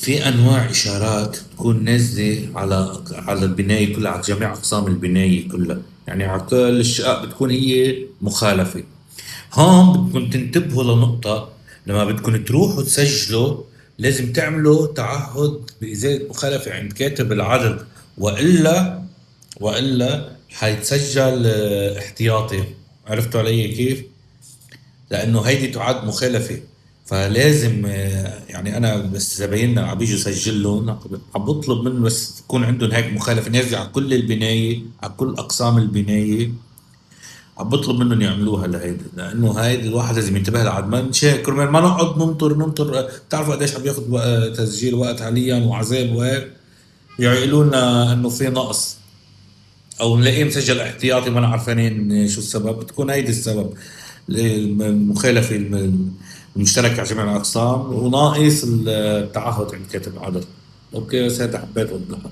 في انواع اشارات تكون نازله على البنايه كلها، على جميع اقسام البنايه كلها، يعني على كل الشقق بتكون هي مخالفه. هون بدكم تنتبهوا لنقطه: لما بدكم تروحوا تسجلوا لازم تعملوا تعهد بازاله مخالفه عند كاتب العدد، والا حيتسجل احتياطي. عرفتوا علي كيف؟ لانه هيدي تعد مخالفه. فلازم يعني انا بس زبايننا عم بيجوا يسجل لهم، عم بطلب منه بس تكون عندهم هيك مخالفه نازله على كل البنايه، على كل اقسام البنايه. عم بطلب منهم يعملوها لهيدي، لانه هيدي الواحد لازم ينتبه لها. عاد ما نشيل كرمال ما نقعد ننطر بتعرفوا قديش عم بياخذ تسجيل وقت حاليا وعذاب وهيك، يقولوا لنا انه في نقص او نلاقيه مسجل احتياطي ما عارفين شو السبب. بتكون هيدي السبب: المخالفه المشتركه على جميع الاقسام، وناقص التعهد عند كاتب العدد. اوكي، بس هذا حبيت اوضحها.